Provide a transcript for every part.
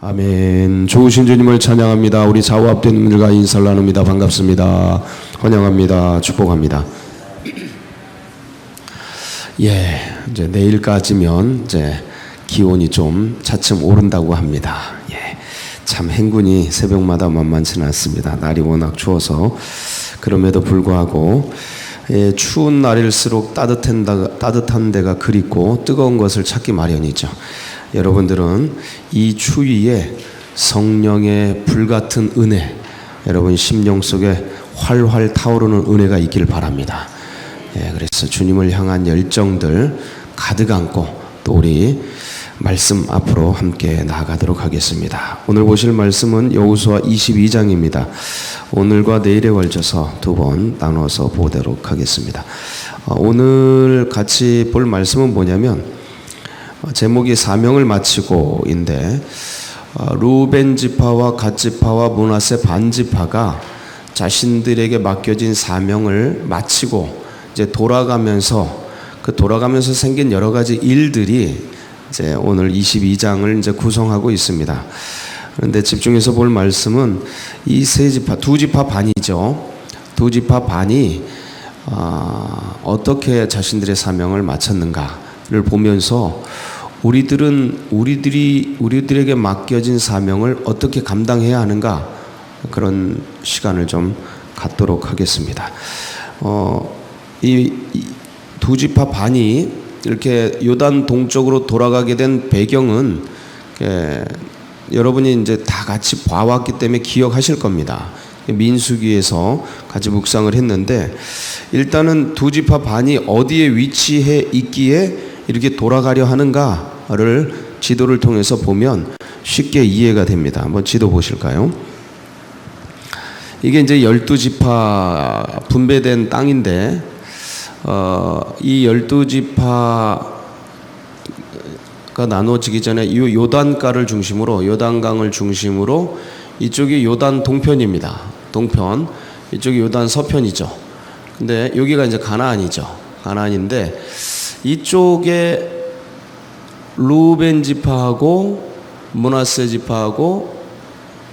아멘. 좋으신 주님을 찬양합니다. 우리 좌우앞된 분들과 인사를 나눕니다. 반갑습니다. 환영합니다. 축복합니다. 이제 내일까지면 이제 기온이 좀 차츰 오른다고 합니다. 참 행군이 새벽마다 만만치는 않습니다. 날이 워낙 추워서. 그럼에도 불구하고 추운 날일수록 따뜻한 데가 그립고 뜨거운 것을 찾기 마련이죠. 여러분들은 이 추위에 성령의 불같은 은혜, 여러분 심령 속에 활활 타오르는 은혜가 있길 바랍니다. 그래서 주님을 향한 열정들 가득 안고 또 우리 말씀 앞으로 함께 나아가도록 하겠습니다. 오늘 보실 말씀은 여호수아 22장입니다. 오늘과 내일에 걸쳐서 두 번 나눠서 보도록 하겠습니다. 오늘 같이 볼 말씀은 뭐냐면 제목이 사명을 마치고인데, 루벤 지파와 갓 지파와 므낫세 반 지파가 자신들에게 맡겨진 사명을 마치고 이제 돌아가면서 생긴 여러 가지 일들이 이제 오늘 22장을 이제 구성하고 있습니다. 그런데 집중해서 볼 말씀은 이 세 지파, 두 지파 반이죠. 두 지파 반이 어떻게 자신들의 사명을 마쳤는가를 보면서 우리들에게 맡겨진 사명을 어떻게 감당해야 하는가, 그런 시간을 좀 갖도록 하겠습니다. 이 두 지파 반이 이렇게 요단 동쪽으로 돌아가게 된 배경은 여러분이 이제 다 같이 봐왔기 때문에 기억하실 겁니다. 민수기에서 같이 묵상을 했는데, 일단은 두 지파 반이 어디에 위치해 있기에 이렇게 돌아가려 하는가를 지도를 통해서 보면 쉽게 이해가 됩니다. 한번 지도 보실까요? 이게 이제 12지파 분배된 땅인데, 이 12지파가 나눠지기 전에 이 요단강을 중심으로 이쪽이 요단 동편입니다. 동편, 이쪽이 요단 서편이죠. 근데 여기가 이제 가나안이죠. 가나안인데 이쪽에 루벤 지파하고 므낫세 지파하고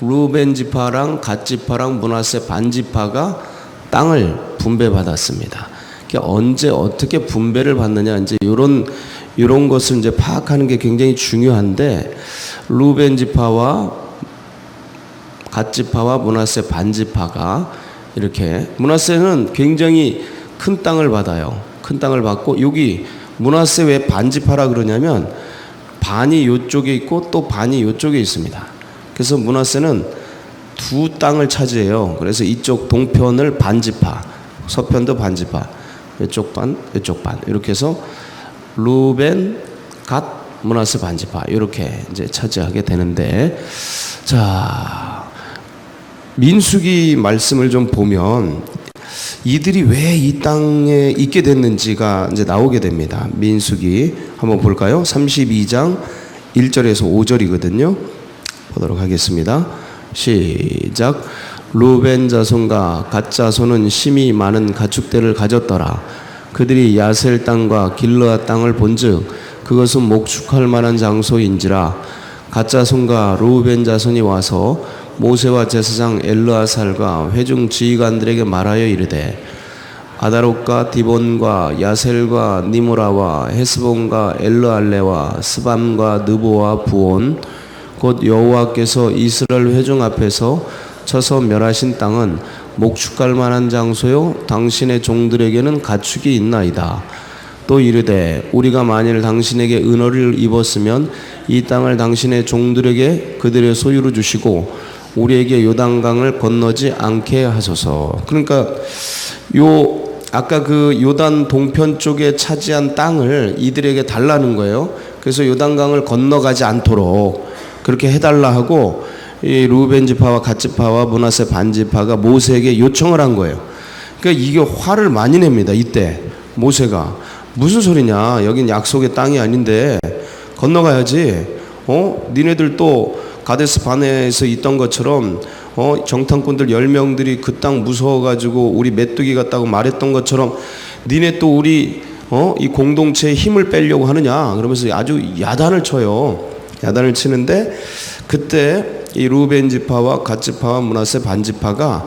루벤 지파랑 갓 지파랑 므낫세 반 지파가 땅을 분배받았습니다. 언제 어떻게 분배를 받느냐, 이제 이런 것을 이제 파악하는 게 굉장히 중요한데, 루벤 지파와 갓 지파와 므낫세 반 지파가 이렇게, 므낫세는 굉장히 큰 땅을 받아요. 큰 땅을 받고, 여기 므낫세 왜 반 지파라 그러냐면 반이 이쪽에 있고 또 반이 이쪽에 있습니다. 그래서 므낫세는 두 땅을 차지해요. 그래서 이쪽 동편을 반 지파, 서편도 반 지파, 이쪽 반 이렇게 해서 루벤, 갓, 므낫세 반 지파 이렇게 이제 차지하게 되는데, 자, 민수기 말씀을 좀 보면 이들이 왜 이 땅에 있게 됐는지가 이제 나오게 됩니다. 민수기 한번 볼까요? 32장 1절에서 5절이거든요. 보도록 하겠습니다. 시작. 루벤 자손과 갓 자손은 심히 많은 가축대를 가졌더라. 그들이 야셀 땅과 길르앗 땅을 본즉 그것은 목축할 만한 장소인지라. 갓 자손과 루벤 자손이 와서 모세와 제사장 엘르아살과 회중 지휘관들에게 말하여 이르되, 아다롯과 디본과 야셀과 니무라와 헤스본과 엘르알레와 스밤과 느보와 부온 곧 여호와께서 이스라엘 회중 앞에서 쳐서 멸하신 땅은 목축할 만한 장소요, 당신의 종들에게는 가축이 있나이다. 또 이르되, 우리가 만일 당신에게 은혜를 입었으면 이 땅을 당신의 종들에게 그들의 소유로 주시고 우리에게 요단강을 건너지 않게 하소서. 그러니까 아까 그 요단 동편 쪽에 차지한 땅을 이들에게 달라는 거예요. 그래서 요단강을 건너가지 않도록 그렇게 해달라 하고, 이 루벤 지파와 갓 지파와 므낫세 반 지파가 모세에게 요청을 한 거예요. 그러니까 이게 화를 많이 냅니다. 이때 모세가 무슨 소리냐, 여긴 약속의 땅이 아닌데 건너가야지. 니네들 또 가데스 바네에서 있던 것처럼 정탐꾼들 10명들이 그 땅 무서워가지고 우리 메뚜기 같다고 말했던 것처럼 니네 또 우리 이 공동체에 힘을 빼려고 하느냐, 그러면서 아주 야단을 쳐요. 야단을 치는데 그때 이 루벤 지파와 갓 지파와 므낫세 반 지파가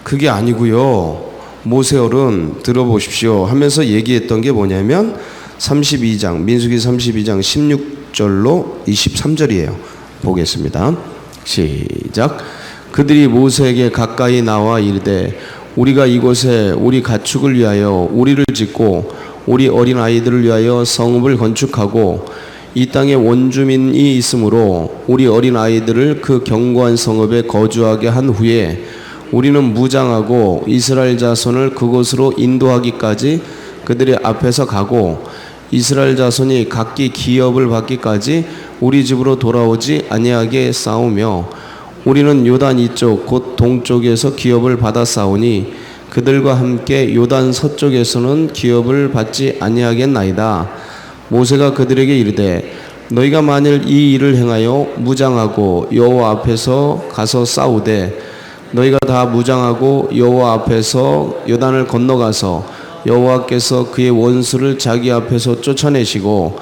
그게 아니고요, 모세 어른 들어보십시오 하면서 얘기했던 게 뭐냐면 32장 민수기 32장 16절로 23절이에요. 보겠습니다. 시작. 그들이 모세에게 가까이 나와 이르되 우리가 이곳에 우리 가축을 위하여 우리를 짓고 우리 어린 아이들을 위하여 성읍을 건축하고 이 땅에 원주민이 있으므로 우리 어린 아이들을 그 견고한 성읍에 거주하게 한 후에 우리는 무장하고 이스라엘 자손을 그곳으로 인도하기까지 그들의 앞에서 가고 이스라엘 자손이 각기 기업을 받기까지 우리 집으로 돌아오지 아니하게 싸우며 우리는 요단 이쪽 곧 동쪽에서 기업을 받아 싸우니 그들과 함께 요단 서쪽에서는 기업을 받지 아니하겠나이다. 모세가 그들에게 이르되 너희가 만일 이 일을 행하여 무장하고 여호와 앞에서 가서 싸우되 너희가 다 무장하고 여호와 앞에서 요단을 건너가서 여호와께서 그의 원수를 자기 앞에서 쫓아내시고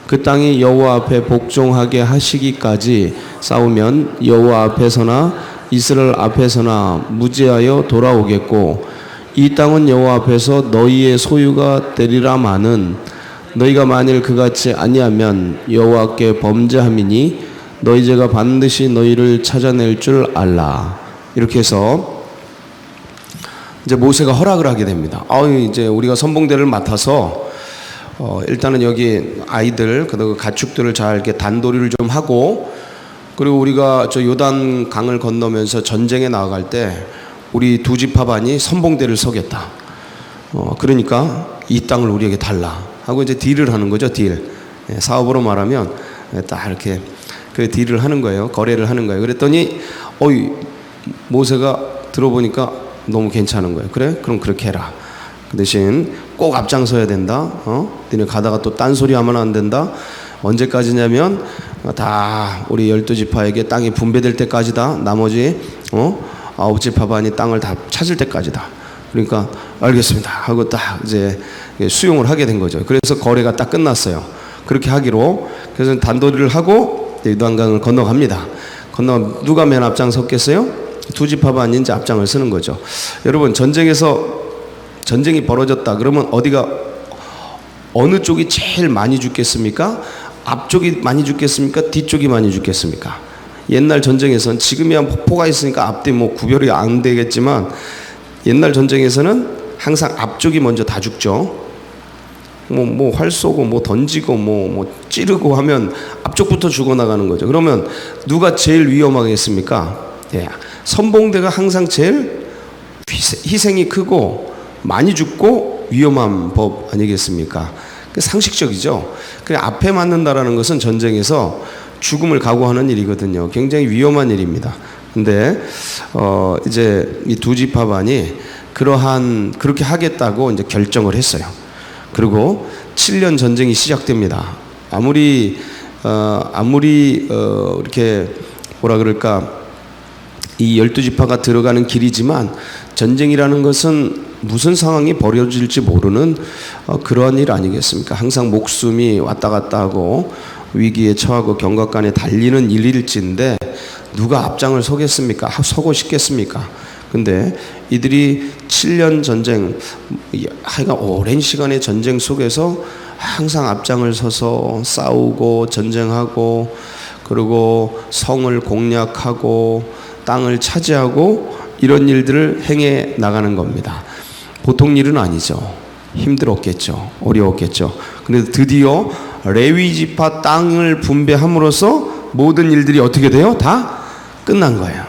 그 땅이 여호와 앞에 복종하게 하시기까지 싸우면 여호와 앞에서나 이스라엘 앞에서나 무죄하여 돌아오겠고 이 땅은 여호와 앞에서 너희의 소유가 되리라마는 너희가 만일 그같이 아니하면 여호와께 범죄함이니 너희 죄가 반드시 너희를 찾아낼 줄 알라. 이렇게 해서 이제 모세가 허락을 하게 됩니다. 이제 우리가 선봉대를 맡아서 일단은 여기 아이들 그리고 가축들을 잘 이렇게 단도리를 좀 하고 그리고 우리가 저 요단 강을 건너면서 전쟁에 나아갈 때 우리 두 지파 반이 선봉대를 서겠다. 그러니까 이 땅을 우리에게 달라 하고 이제 딜을 하는 거죠. 딜. 사업으로 말하면 딱 이렇게 그 딜을 하는 거예요. 거래를 하는 거예요. 그랬더니 모세가 들어보니까 너무 괜찮은 거예요. 그래? 그럼 그렇게 해라. 그 대신 꼭 앞장서야 된다. 너네 가다가 또 딴소리 하면 안 된다. 언제까지냐면 다 우리 12지파에게 땅이 분배될 때까지다. 나머지 9지파 반이 땅을 다 찾을 때까지다. 그러니까 알겠습니다 하고 딱 이제 수용을 하게 된 거죠. 그래서 거래가 딱 끝났어요. 그렇게 하기로. 그래서 단도리를 하고 요단강을 건너갑니다. 누가 맨 앞장 섰겠어요? 두 지파 반이 이제 앞장을 서는 거죠. 여러분, 전쟁이 벌어졌다 그러면 어느 쪽이 제일 많이 죽겠습니까? 앞쪽이 많이 죽겠습니까? 뒤쪽이 많이 죽겠습니까? 옛날 전쟁에서는 지금이야 폭포가 있으니까 앞뒤 구별이 안 되겠지만 옛날 전쟁에서는 항상 앞쪽이 먼저 다 죽죠. 활 쏘고 던지고 찌르고 하면 앞쪽부터 죽어나가는 거죠. 그러면 누가 제일 위험하겠습니까? 선봉대가 항상 제일 희생이 크고 많이 죽고 위험한 법 아니겠습니까? 상식적이죠. 앞에 맞는다라는 것은 전쟁에서 죽음을 각오하는 일이거든요. 굉장히 위험한 일입니다. 근데 이제 이 두 지파 반이 그렇게 하겠다고 이제 결정을 했어요. 그리고 7년 전쟁이 시작됩니다. 아무리 이렇게 뭐라 그럴까, 이 12지파가 들어가는 길이지만 전쟁이라는 것은 무슨 상황이 벌어질지 모르는 그러한 일 아니겠습니까? 항상 목숨이 왔다 갔다 하고 위기에 처하고 경각간에 달리는 일일지인데 누가 앞장을 서겠습니까? 서고 싶겠습니까? 근데 이들이 7년 전쟁, 하여간 오랜 시간의 전쟁 속에서 항상 앞장을 서서 싸우고 전쟁하고 그리고 성을 공략하고 땅을 차지하고 이런 일들을 행해 나가는 겁니다. 보통 일은 아니죠. 힘들었겠죠. 어려웠겠죠. 그런데 드디어 레위 지파 땅을 분배함으로써 모든 일들이 어떻게 돼요? 다 끝난 거예요.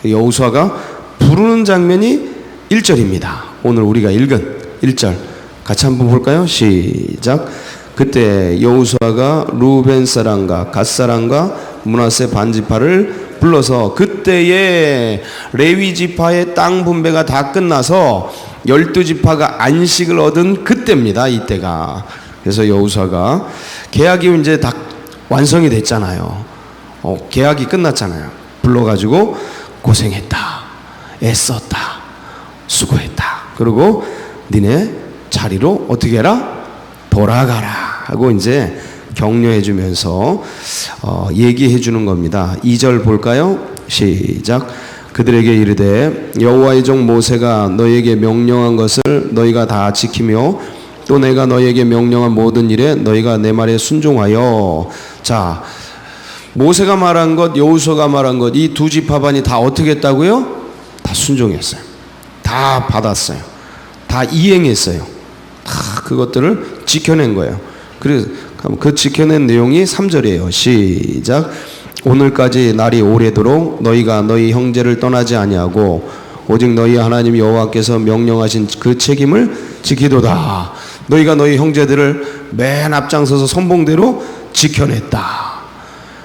여호수아가 부르는 장면이 1절입니다. 오늘 우리가 읽은 1절 같이 한번 볼까요? 시작. 그때 여호수아가 루벤 사람과 갓 사람과 므낫세 반 지파를 불러서 그때에 레위 지파의 땅 분배가 다 끝나서 12지파가 안식을 얻은 그때입니다. 이때가. 그래서 여호수아가 계약이 이제 다 완성이 됐잖아요. 계약이 끝났잖아요. 불러가지고 고생했다, 애썼다, 수고했다. 그리고 니네 자리로 어떻게 해라? 돌아가라 하고 이제 격려해 주면서 얘기해 주는 겁니다. 2절 볼까요? 시작. 그들에게 이르되 여호와의 종 모세가 너희에게 명령한 것을 너희가 다 지키며 또 내가 너희에게 명령한 모든 일에 너희가 내 말에 순종하여. 자, 모세가 말한 것, 여호수아가 말한 것, 이 두 지파반이 다 어떻게 했다고요? 다 순종했어요. 다 받았어요. 다 이행했어요. 다 그것들을 지켜낸 거예요. 그래서 그 지켜낸 내용이 3절이에요. 시작. 오늘까지 날이 오래도록 너희가 너희 형제를 떠나지 아니하고 오직 너희 하나님 여호와께서 명령하신 그 책임을 지키도다. 너희가 너희 형제들을 맨 앞장서서 선봉대로 지켜냈다.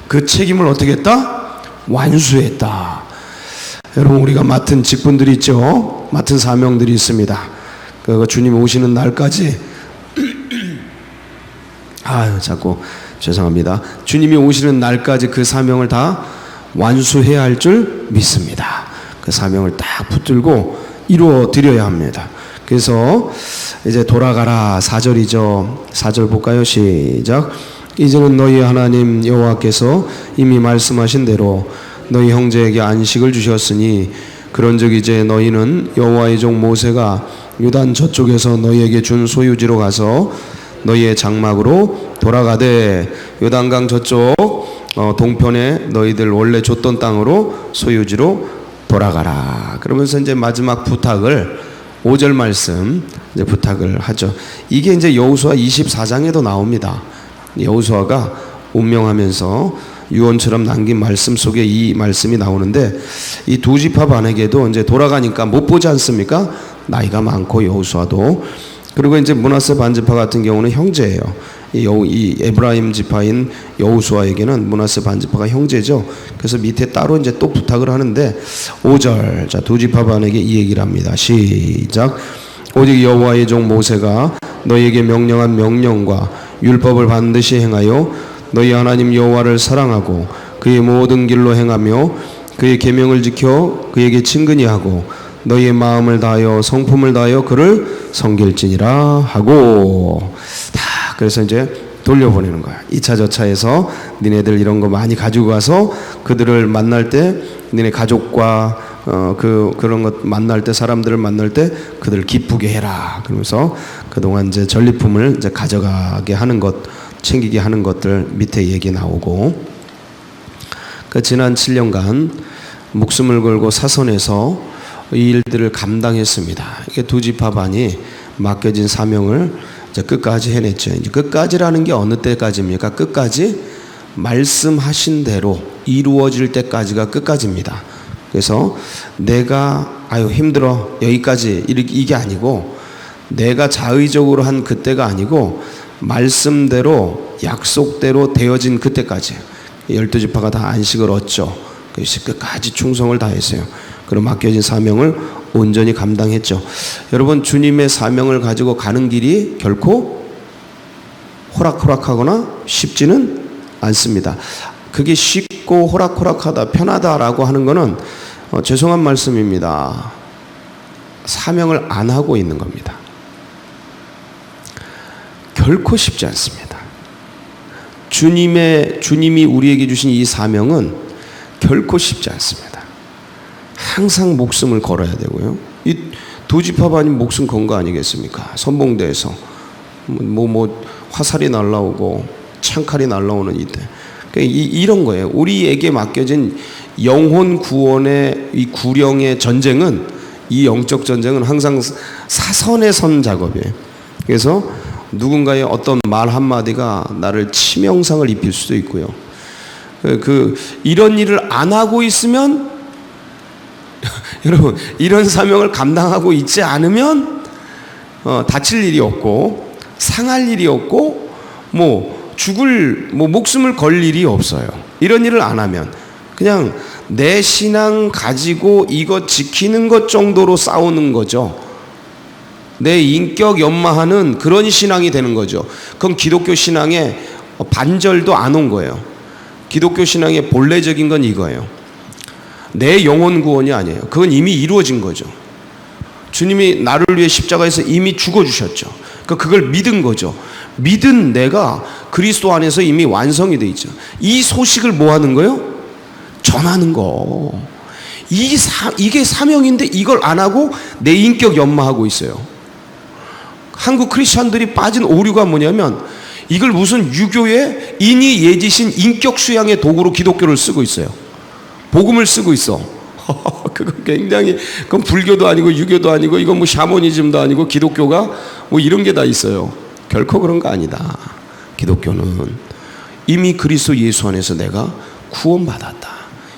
그 책임을 어떻게 했다? 완수했다. 여러분, 우리가 맡은 직분들이 있죠. 맡은 사명들이 있습니다. 그 주님 오시는 날까지 자꾸 죄송합니다. 주님이 오시는 날까지 그 사명을 다 완수해야 할 줄 믿습니다. 그 사명을 딱 붙들고 이루어 드려야 합니다. 그래서 이제 돌아가라 4절이죠. 4절 볼까요? 시작. 이제는 너희 하나님 여호와께서 이미 말씀하신 대로 너희 형제에게 안식을 주셨으니 그런즉 이제 너희는 여호와의 종 모세가 요단 저쪽에서 너희에게 준 소유지로 가서 너희의 장막으로 돌아가되 요단강 저쪽 동편에 너희들 원래 줬던 땅으로 소유지로 돌아가라. 그러면서 이제 마지막 부탁을 5절 말씀 이제 부탁을 하죠. 이게 이제 여호수아 24장에도 나옵니다. 여호수아가 운명하면서 유언처럼 남긴 말씀 속에 이 말씀이 나오는데 이 두 지파 반에게도 이제 돌아가니까 못 보지 않습니까? 나이가 많고 여호수아도. 그리고 이제 므낫세 반지파 같은 경우는 형제예요. 이 에브라임 지파인 여호수아에게는 므낫세 반지파가 형제죠. 그래서 밑에 따로 이제 또 부탁을 하는데 5절, 자, 두 지파 반에게 이 얘기를 합니다. 시작. 오직 여호와의 종 모세가 너희에게 명령한 명령과 율법을 반드시 행하여 너희 하나님 여호와를 사랑하고 그의 모든 길로 행하며 그의 계명을 지켜 그에게 친근히 하고 너희의 마음을 다하여 성품을 다하여 그를 섬길지니라 하고. 다 그래서 이제 돌려보내는 거야. 2차 저차에서 니네들 이런 거 많이 가지고 가서 그들을 만날 때 니네 가족과 그런 것 만날 때 사람들을 만날 때 그들을 기쁘게 해라. 그러면서 그동안 이제 전리품을 이제 가져가게 하는 것, 챙기게 하는 것들 밑에 얘기 나오고. 그 지난 7년간 목숨을 걸고 사선에서 이 일들을 감당했습니다. 이게 두 지파반이 맡겨진 사명을 이제 끝까지 해냈죠. 이제 끝까지라는 게 어느 때까지입니까? 끝까지 말씀하신 대로 이루어질 때까지가 끝까지입니다. 그래서 내가 힘들어 여기까지 이게 아니고 내가 자의적으로 한 그때가 아니고 말씀대로 약속대로 되어진 그때까지 12지파가 다 안식을 얻죠. 그래서 끝까지 충성을 다했어요. 그리고 맡겨진 사명을 온전히 감당했죠. 여러분, 주님의 사명을 가지고 가는 길이 결코 호락호락하거나 쉽지는 않습니다. 그게 쉽고 호락호락하다, 편하다라고 하는 것은 죄송한 말씀입니다. 사명을 안 하고 있는 겁니다. 결코 쉽지 않습니다. 주님이 우리에게 주신 이 사명은 결코 쉽지 않습니다. 항상 목숨을 걸어야 되고요. 이 두 지파반이 목숨 건 거 아니겠습니까? 선봉대에서 화살이 날라오고 창칼이 날라오는 이때. 이런 거예요. 우리에게 맡겨진 영혼 구원의 이 구령의 전쟁은, 이 영적 전쟁은 항상 사선에 선 작업이에요. 그래서 누군가의 어떤 말 한마디가 나를 치명상을 입힐 수도 있고요. 이런 일을 안 하고 있으면 여러분, 이런 사명을 감당하고 있지 않으면 다칠 일이 없고 상할 일이 없고 목숨을 걸 일이 없어요. 이런 일을 안 하면 그냥 내 신앙 가지고 이거 지키는 것 정도로 싸우는 거죠. 내 인격 연마하는 그런 신앙이 되는 거죠. 그건 기독교 신앙의 반절도 안 온 거예요. 기독교 신앙의 본래적인 건 이거예요. 내 영혼 구원이 아니에요. 그건 이미 이루어진 거죠. 주님이 나를 위해 십자가에서 이미 죽어주셨죠. 그걸 믿은 거죠. 믿은 내가 그리스도 안에서 이미 완성이 돼 있죠. 이 소식을 뭐 하는 거예요? 전하는 거. 이게 사명인데 이걸 안 하고 내 인격 연마하고 있어요. 한국 크리스찬들이 빠진 오류가 뭐냐면 이걸 무슨 유교의 인이 예지신 인격 수양의 도구로 기독교를 쓰고 있어요. 복음을 쓰고 있어. 그거 굉장히, 그건 불교도 아니고 유교도 아니고 이건 뭐 샤머니즘도 아니고 기독교가 뭐 이런 게 다 있어요. 결코 그런 거 아니다. 기독교는 이미 그리스도 예수 안에서 내가 구원받았다.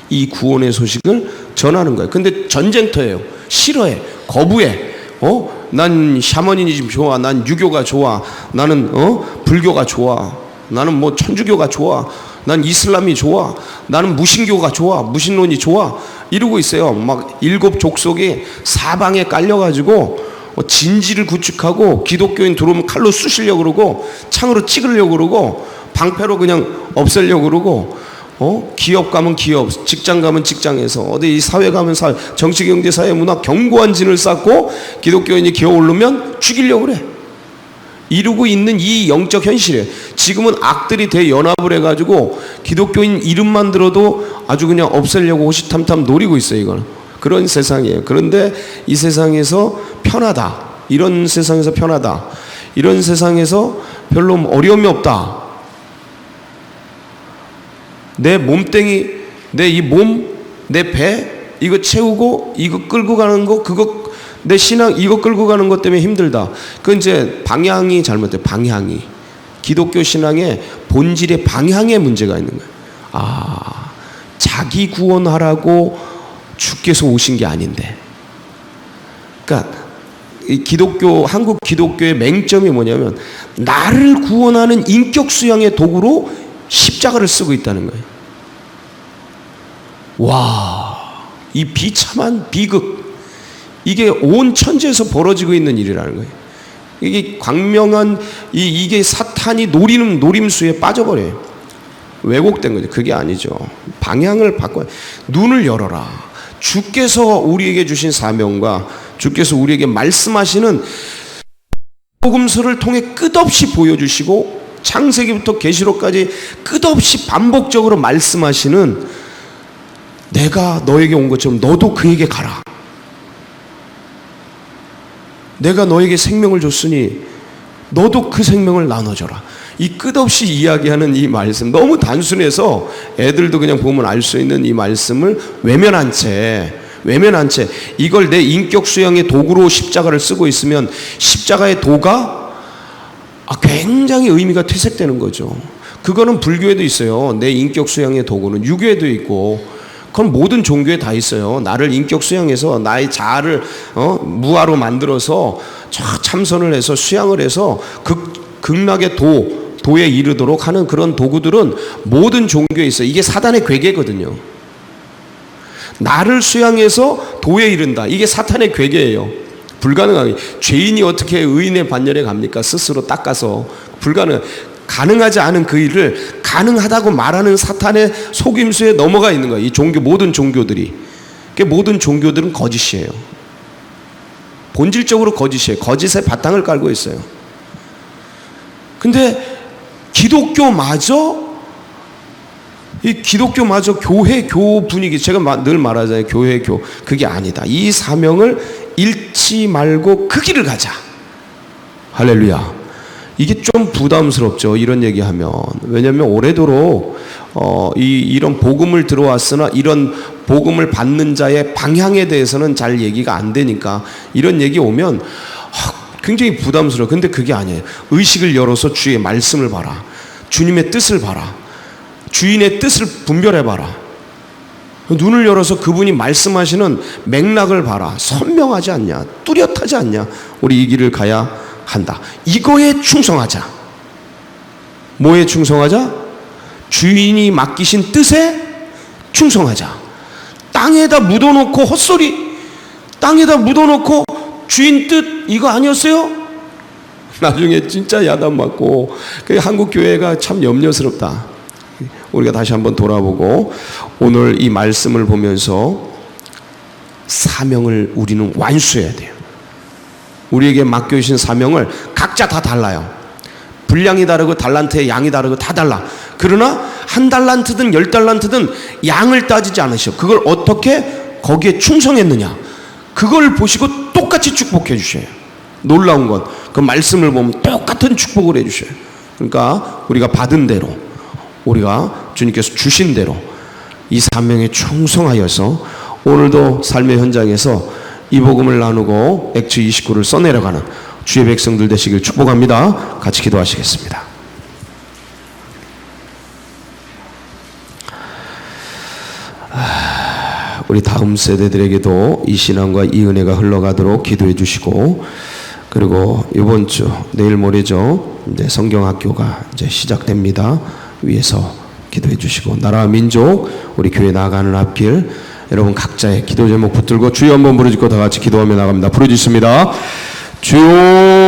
이 구원의 소식을 전하는 거예요. 근데 전쟁터예요. 싫어해. 거부해. 난 샤머니즘 좋아. 난 유교가 좋아. 나는 불교가 좋아. 나는 뭐 천주교가 좋아. 난 이슬람이 좋아. 나는 무신교가 좋아. 무신론이 좋아. 이러고 있어요. 막 7 족속이 사방에 깔려가지고 진지를 구축하고 기독교인 들어오면 칼로 쑤시려고 그러고 창으로 찍으려고 그러고 방패로 그냥 없애려고 그러고 기업 가면 기업, 직장 가면 직장에서, 어디 사회 가면 사회, 정치, 경제, 사회, 문화 견고한 진을 쌓고 기독교인이 기어오르면 죽이려고 그래. 이루고 있는 이 영적 현실에 지금은 악들이 대연합을 해가지고 기독교인 이름만 들어도 아주 그냥 없애려고 호시탐탐 노리고 있어요. 이거는 그런 세상이에요. 그런데 이 세상에서 편하다, 이런 세상에서 편하다, 이런 세상에서 별로 어려움이 없다, 내 몸뚱이, 내 이 몸, 내 배 이거 채우고 이거 끌고 가는 거, 그거 내 신앙 이거 끌고 가는 것 때문에 힘들다. 그건 이제 방향이 잘못돼. 방향이 기독교 신앙의 본질의 방향에 문제가 있는 거예요. 자기 구원하라고 주께서 오신 게 아닌데. 그러니까 이 기독교, 한국 기독교의 맹점이 뭐냐면 나를 구원하는 인격 수양의 도구로 십자가를 쓰고 있다는 거예요. 와, 이 비참한 비극, 이게 온 천지에서 벌어지고 있는 일이라는 거예요. 이게 광명한 이게 사탄이 노리는 노림수에 빠져버려요. 왜곡된 거죠. 그게 아니죠. 방향을 바꿔, 눈을 열어라. 주께서 우리에게 주신 사명과 주께서 우리에게 말씀하시는 복음서를 통해 끝없이 보여주시고 창세기부터 계시록까지 끝없이 반복적으로 말씀하시는, 내가 너에게 온 것처럼 너도 그에게 가라. 내가 너에게 생명을 줬으니 너도 그 생명을 나눠줘라. 이 끝없이 이야기하는 이 말씀, 너무 단순해서 애들도 그냥 보면 알 수 있는 이 말씀을 외면한 채 이걸 내 인격 수양의 도구로 십자가를 쓰고 있으면 십자가의 도가 굉장히 의미가 퇴색되는 거죠. 그거는 불교에도 있어요. 내 인격 수양의 도구는 유교에도 있고, 그건 모든 종교에 다 있어요. 나를 인격 수양해서 나의 자아를 무아로 만들어서 참선을 해서 수양을 해서 극락의 도에 이르도록 하는 그런 도구들은 모든 종교에 있어요. 이게 사단의 괴계거든요. 나를 수양해서 도에 이른다, 이게 사탄의 괴계예요. 불가능하게. 죄인이 어떻게 의인의 반열에 갑니까? 스스로 닦아서. 가능하지 않은 그 일을 가능하다고 말하는 사탄의 속임수에 넘어가 있는 거예요. 이 종교, 모든 종교들이. 모든 종교들은 거짓이에요. 본질적으로 거짓이에요. 거짓의 바탕을 깔고 있어요. 근데 기독교마저 교회 분위기, 제가 늘 말하잖아요. 교회 그게 아니다. 이 사명을 잃지 말고 그 길을 가자. 할렐루야. 이게 좀 부담스럽죠, 이런 얘기하면. 왜냐하면 오래도록 이런 복음을 들어왔으나 이런 복음을 받는 자의 방향에 대해서는 잘 얘기가 안 되니까 이런 얘기 오면 굉장히 부담스러워. 근데 그게 아니에요. 의식을 열어서 주의 말씀을 봐라. 주님의 뜻을 봐라. 주인의 뜻을 분별해봐라. 눈을 열어서 그분이 말씀하시는 맥락을 봐라. 선명하지 않냐? 뚜렷하지 않냐? 우리 이 길을 가야 한다. 이거에 충성하자. 뭐에 충성하자? 주인이 맡기신 뜻에 충성하자. 땅에다 묻어놓고 헛소리, 땅에다 묻어놓고 주인 뜻 이거 아니었어요? 나중에 진짜 야단 맞고. 한국 교회가 참 염려스럽다. 우리가 다시 한번 돌아보고 오늘 이 말씀을 보면서 사명을 우리는 완수해야 돼요. 우리에게 맡겨주신 사명을 각자 다 달라요. 분량이 다르고 달란트의 양이 다르고 다 달라. 그러나 한 달란트든 10달란트든 양을 따지지 않으셔. 그걸 어떻게 거기에 충성했느냐, 그걸 보시고 똑같이 축복해 주셔요. 놀라운 건 그 말씀을 보면 똑같은 축복을 해 주셔요. 그러니까 우리가 받은 대로, 우리가 주님께서 주신 대로 이 사명에 충성하여서 오늘도 삶의 현장에서 이 복음을 나누고 액츠 29를 써내려가는 주의 백성들 되시길 축복합니다. 같이 기도하시겠습니다. 우리 다음 세대들에게도 이 신앙과 이 은혜가 흘러가도록 기도해 주시고, 그리고 이번 주 내일 모레죠, 이제 성경학교가 이제 시작됩니다. 위에서 기도해 주시고, 나라와 민족, 우리 교회 나아가는 앞길, 여러분 각자의 기도 제목 붙들고 주여 한번 부르짖고 다 같이 기도하며 나갑니다. 부르짖습니다. 주여